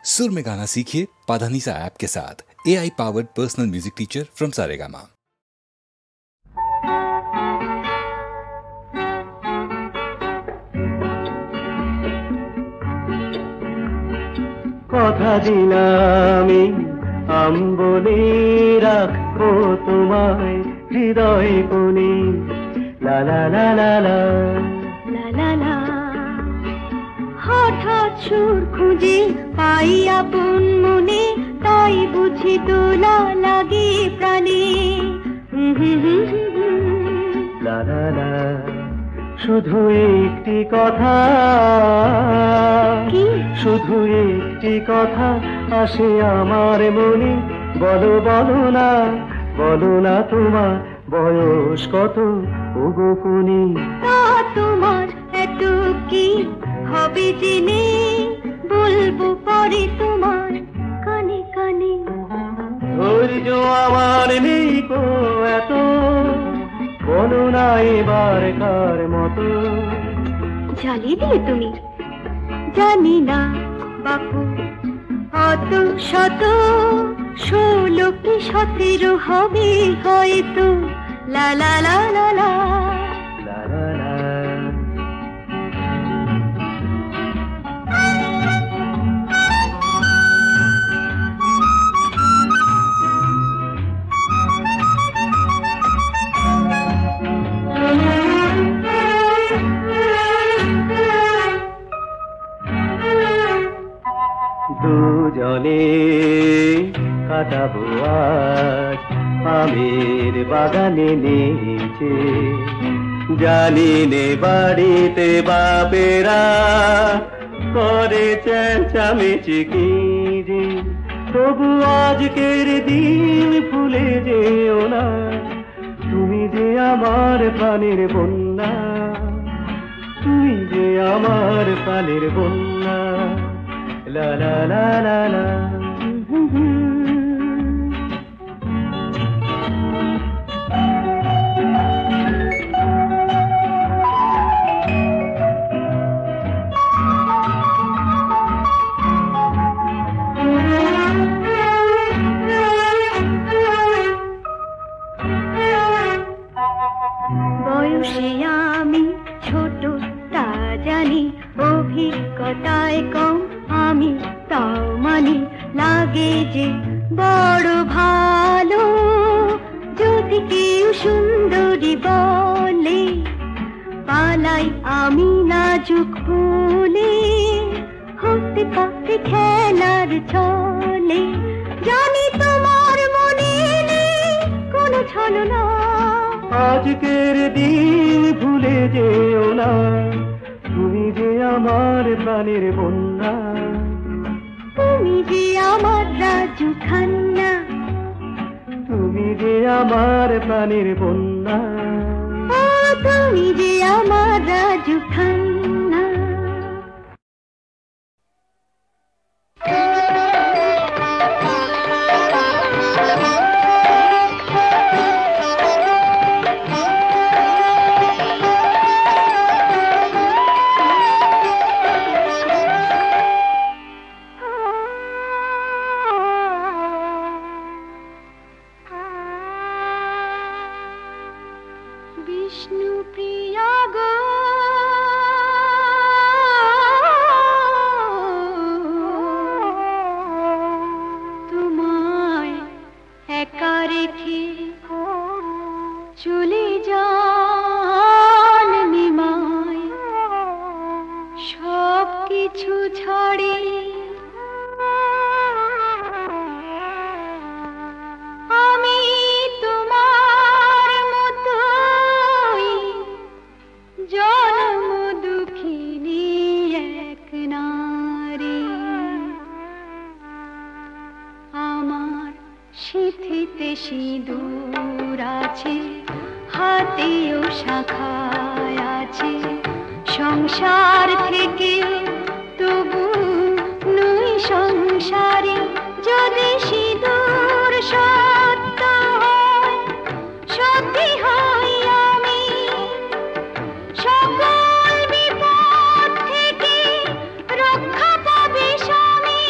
सुर में गाना सीखिए पाधानीसा ऐप के साथ। AI powered personal music teacher from Saregama. কথা দিলামি আম্বলে রাখবো তোমায় হৃদয় কোণে লা লা লা লা লা লা লা লা। হঠাৎ সুর খুঁজে পাই আপন মনে, তাই বুঝি দোলা লাগে প্রাণে। লা লা লা। শুধু একটি কথা, শুধু একটি কথা আসে আমার মনে, বলো বলো না, বলো না তোমার বয়স কত ওগো কোনি। তা তোমার এত কি হবে জেনে, বলবো পরে তোমার কানে কানে। ধৈর্য আমার নেই কো এত, বলো না এবার কার মতো। জ্বালিয়ে দিলে তুমি, জানি না বাপু অত শত, 16 কি 17 হবে হয়তো। লা লা লা লা লা লা লা লা। দুজনে কাটাবো আজ আমের বাগানে নিচে, জানি নে বাড়িতে বাপেরা করে চেঁচামেচি কি যে, তবু আজকের দিন ভুলে যেও না, তুমি যে আমার প্রাণের বন্যা, তুমি যে আমার প্রাণের বন্যা। লা লা লা লা লা। বয়সে আমি ছোট তা জানি, অভিজ্ঞতায় কম আমি তাও মানি, লাগে যে বড় ভালো যদি কেউ সুন্দরী বলে, পালাই আমি নাজুক ফুলে, হতে পারে খেলার ছলে। জানি তোমার মনে নেই কোনো ছলনা, আজকের দিন ভুলে যেও না, তুমি যে আমার প্রাণের বন্যা, তুমি যে আমার রাজু খান্না, তুমি যে আমার প্রাণের বন্যা। তুমি যে আমার রাজু খান্না। বিষ্ণু প্রিয়া গো, তোমায় একা রেখে চলে যান নিমায়, সব কিছু ছাড়ে আমি তোমার মতোই জন্ম দুঃখিনী এক নারী। আমার সিঁথিতে সিঁদুর আছে, হাতেও শাখায় আছে, সংসার থেকে তবু নই সংসারী। যদি সিঁদুর সত্য হয়, সত্যি হই আমি, সকল বিপদ থেকে রক্ষা পাবে স্বামী।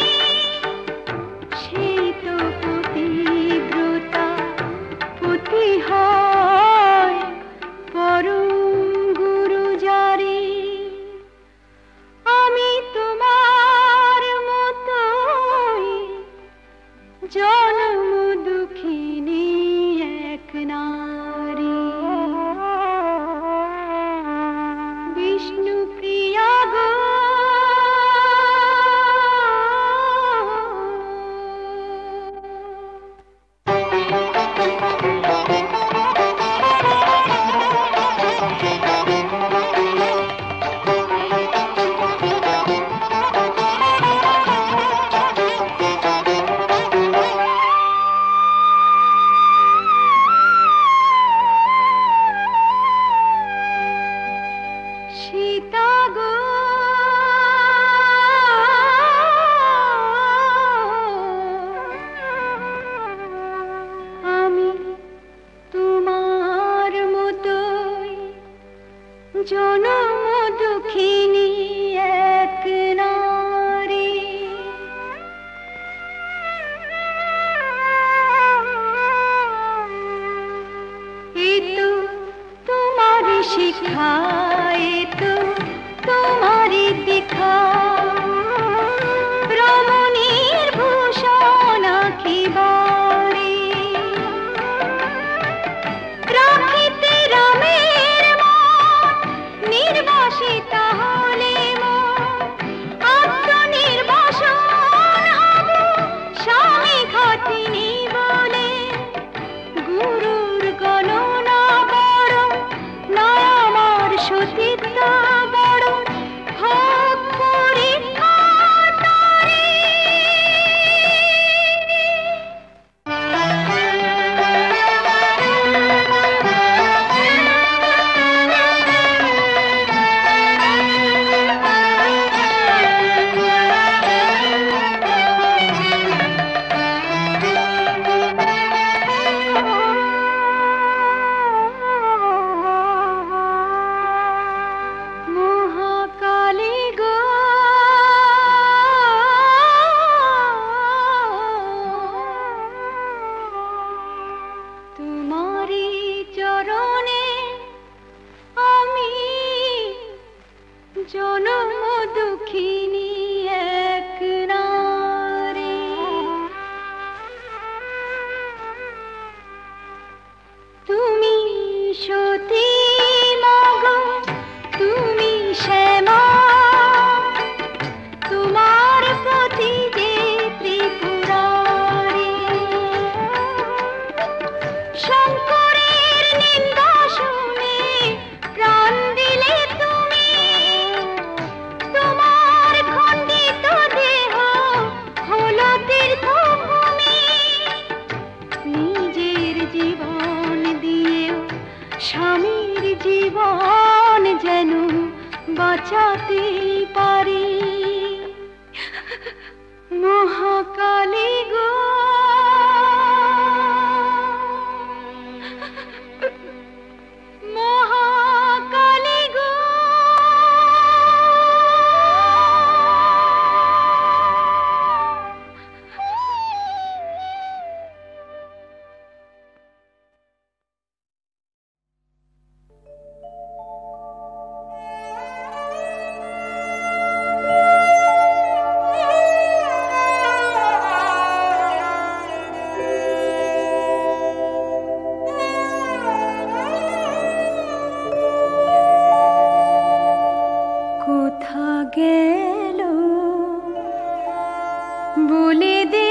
বলে দে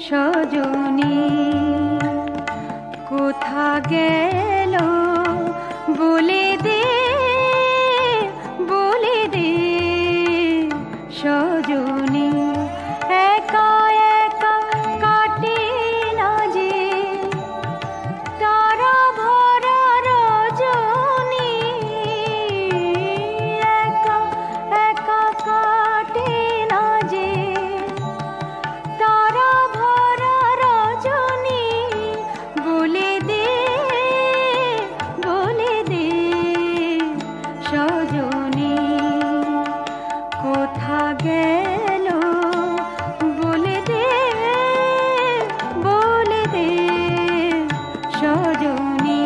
সজনী কোথা গেল বলে দে সজনী একা একা কাটে না যে তারা ভরা রজনী একা একা কাটে না যে তারা ভরা রজনী বলে দে সজনী কোথা গেল বলে দে সজনী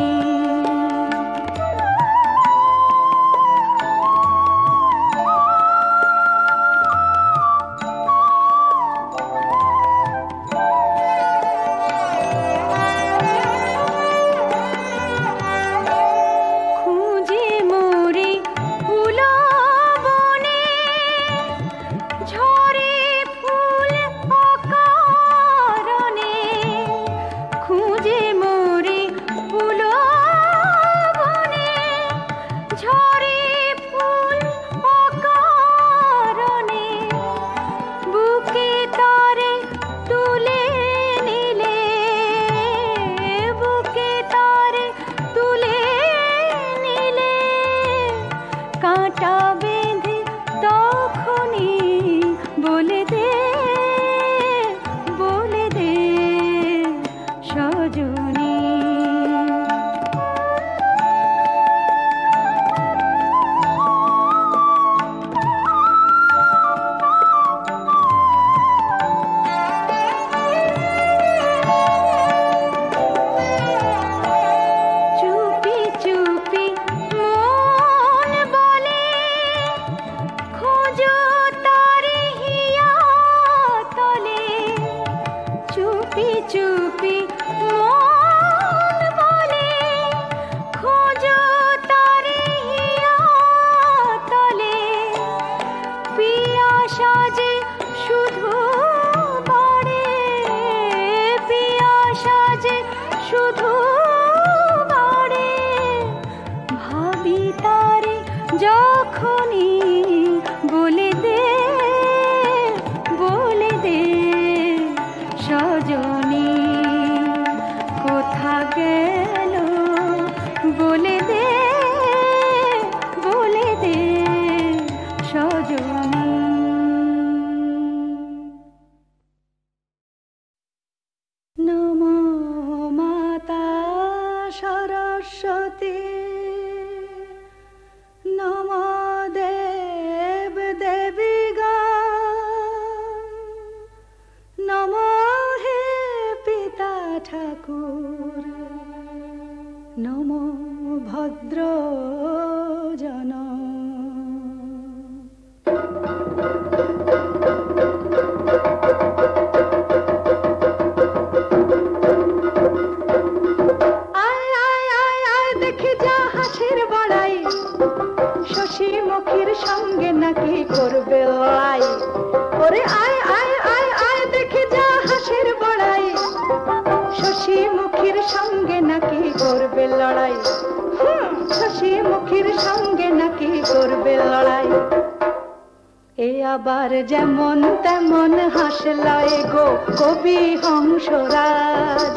আবার যেমন তেমন হাসলায় গো কবি হংসরাজ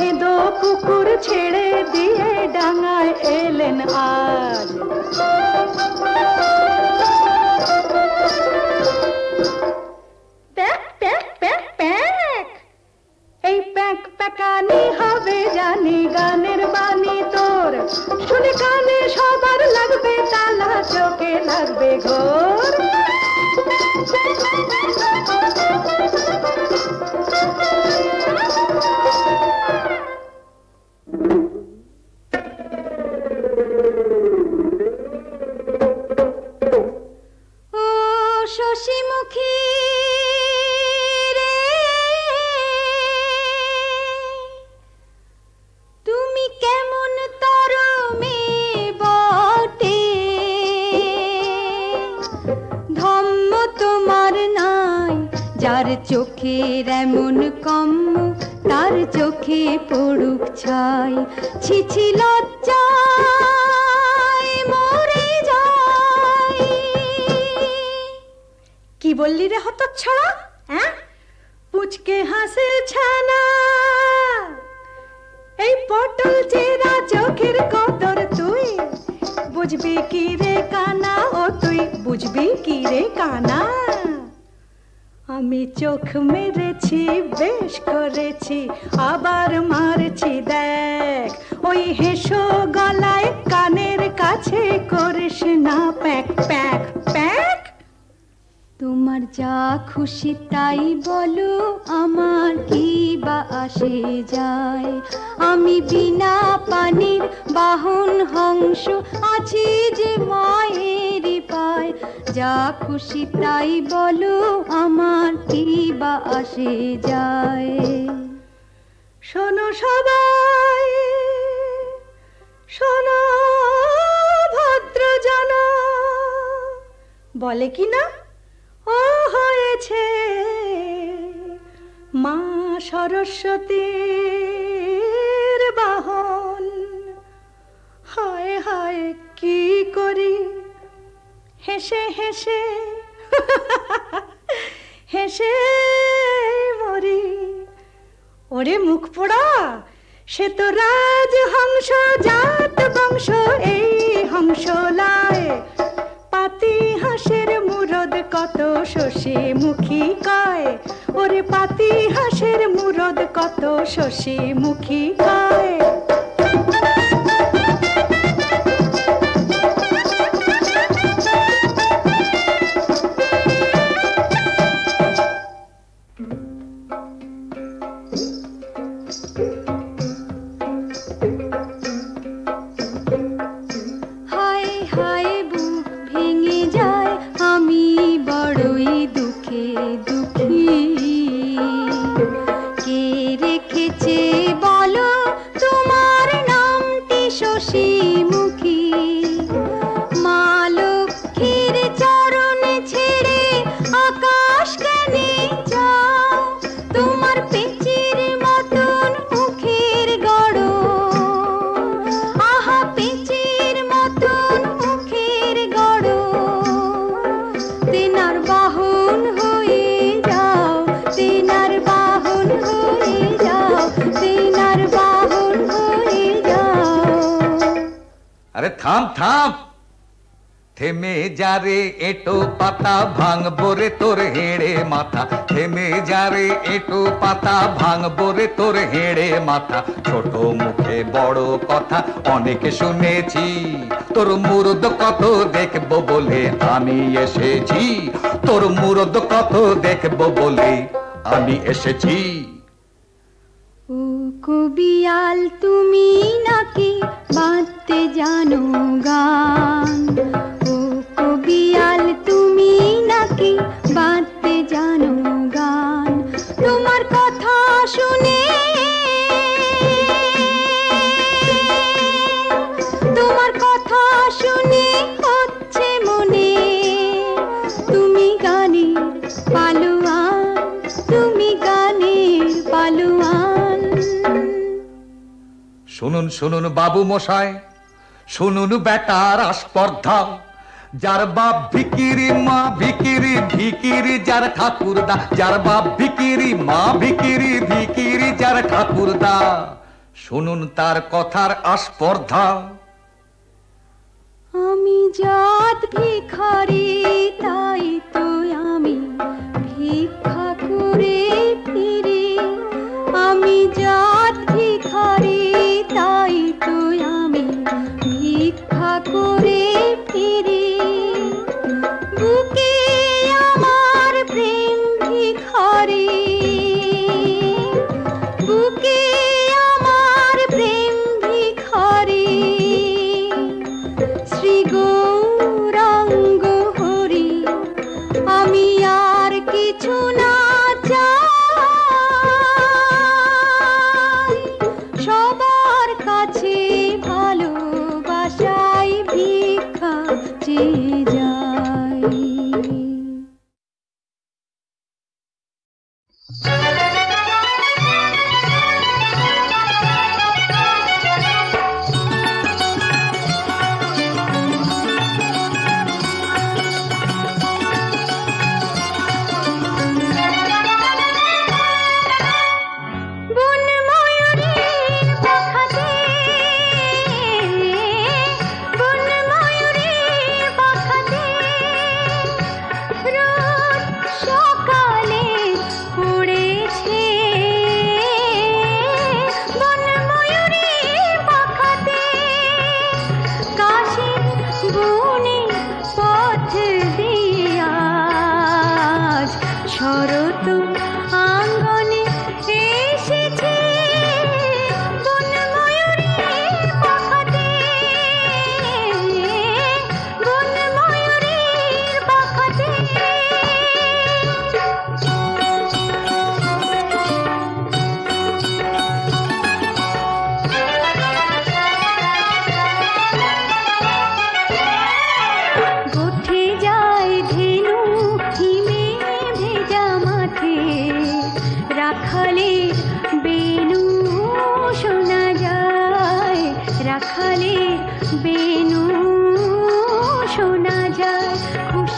এদো পুকুর ছেড়ে দিয়ে ডাঙায় এলেন আজ প্যাক প্যাক প্যাক প্যাক এই প্যাক প্যাকানি হবে জানি গানের বাণী তোর শুনে কানে সবার লাগবে তালা চোখে লাগবে ঘোর শশীমুখী রে তুমি কেমন তরমে বটে যার চোখের এমন কম্ম তার চোখে পড়ুক ছাই, ছিছি লজ্জায় মরে যাই। কি বললি রে হতচ্ছাড়া? হ্যাঁ, পুচকে হাসিল ছানা, এই পটল চেরা চোখের কদর তুই বুঝবি কি রে কানা? ও তুই বুঝবি কি রে কানা? আমি চোখ মেরেছি, বেশ করেছি, আবার মারছি দেখ। ওই হেসো গলায় কানের কাছে করিস না প্যাক প্যাক প্যাক। তোমার যা খুশি তাই বলো, আমার কি বা আসে যায়? আমি বিনা পানির বাহন হংস, আছি যে মায়েরই পায়। যা খুশি তাই বলো, আমার কি বা আসে যায়? শোনো সবাই, শোনো ভদ্রজন, বলে কি না ও হয়েছে মা সরস্বতীর বাহন। হায় হায় কি করি হেসে হেসে হেসে মরি। ওরে মুখ পোড়া, সে তো রাজ হংস, জাত বংশ এই হংস লায়। পাতি হাঁসের মুরদ কত শশী মুখী কয়, ওরে পাতি হাঁসের মুরদ কত শশী মুখী কয়। থাম থাম, থেমে যারে এটো পাতা, ভাঙবো রে তোর হেড়ে মাথা। থেমে যারে এটো পাতা, ভাঙবো রে তোর হেড়ে মাথা। ছোট মুখে বড় কথা অনেক শুনেছি, তোর মুরদ কত দেখবো বলে আমি এসেছি। তোর মুরদ কত দেখবো বলে আমি এসেছি। ও কবিয়াল তুমি নাকি বাঁধতে জানো গান? ও কবিয়াল তুমি নাকি বাঁধতে জানো গান? তোমার কথা শুনে, তোমার কথা শুনে হচ্ছে মনে তুমি গানের পালোয়ান, তুমি গানের পালোয়ান। শুনুন শুনুন বাবু মশাই, শুনুন বেটার স্পর্ধা। যার বাপ ভিকিরি মা ভিকিরি, ভিকিরি যার ঠাকুরদা। যার বাপ ভিকিরি মা ভিকিরি, ভিকিরি যার ঠাকুরদা। শুনুন তার কথার স্পর্ধা। আমি জাত ভিখারি, তাই তো আমি ভিক্ষা করে ফিরি। আমি জাত ভিখারি, তাই তো আমি ভিক্ষা করে ফিরি। বুকে আমার প্রেম ভিখারি, বুকে আমার প্রেম ভিখারি। শ্রী গৌরাঙ্গ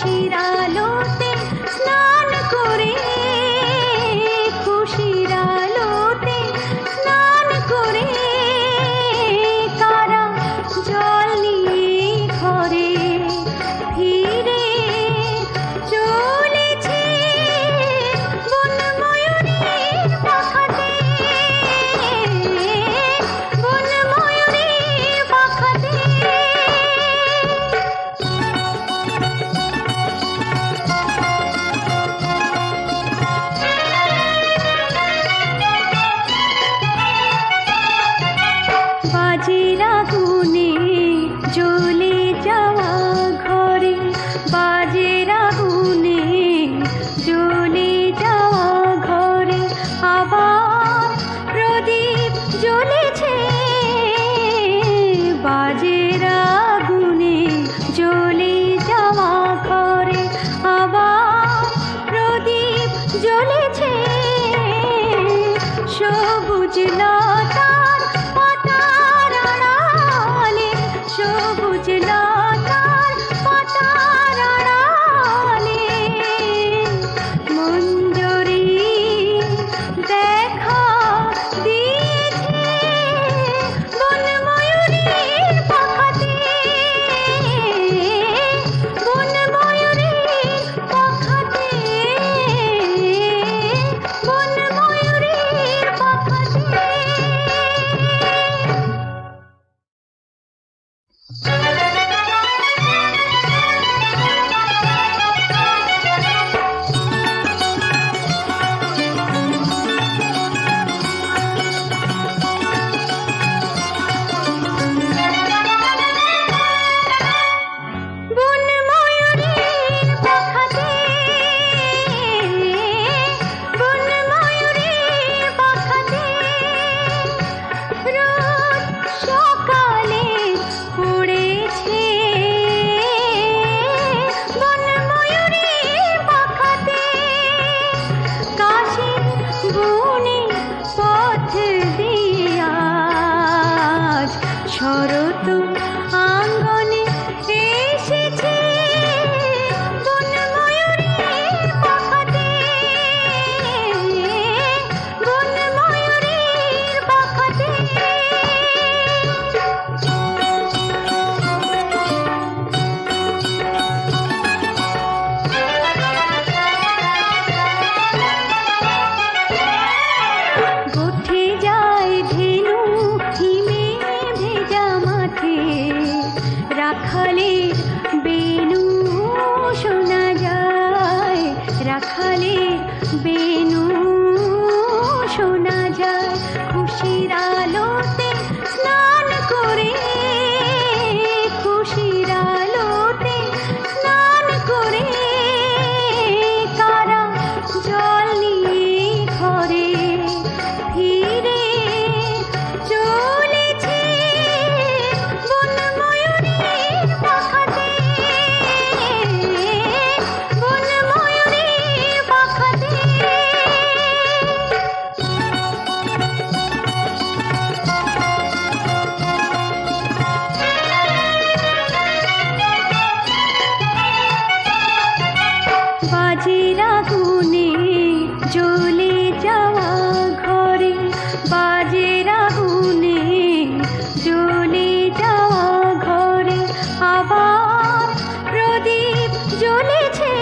খুশির আলোতে স্নান করে, খুশির আলোতে স্নান করে কারা জল নিয়ে ঘরে ফিরে চলেছে বনময়ূরীর পাখাতে, বনময়ূরীর পাখাতে। বাজের আগুনে জ্বলে যাওয়া ঘরে, বাজের আগুনে জ্বলে যাওয়া ঘরে আবার প্রদীপ জ্বলেছে, বাজের আগুনে জ্বলে যাওয়া ঘরে আবার প্রদীপ জ্বলেছে। সবুজ লতার পাতার আড়ালে, সবুজ লতার পাতার আড়ালে মঞ্জরি দেখা দিয়েছে বনময়ূরীর পাখাতে, বনময়ূরীর পাখাতে, বনময়ূরীর পাখাতে। বনময়ূরীর পাখাতে, বনময়ূরীর পাখাতে রোজ সকালে পড়েছে বনময়ূরীর পাখাতে। কাশী বনে পথ দিয়ে আজ শরৎ আঙ্গনে এসেছে বনময়ূরীর পাখাতে, বনময়ূরীর পাখাতে। উঠে যায় ধেনু হিমে ভেজা মাঠে, রাখালের বেনু শোনা যায়, রাখালের বেনু শোনা যায়। খুশির আলোতে স্নান করে, খুশির আলোতে স্নান করে কারা জল নিয়ে ঘরে ফিরে চলেছে বনময়ূরীর পাখাতে, বনময়ূরীর পাখাতে। বাজের আগুনে জ্বলে যাওয়া ঘরে, বাজের আগুনে জ্বলে যাওয়া ঘরে আবার প্রদীপ জ্বলেছে,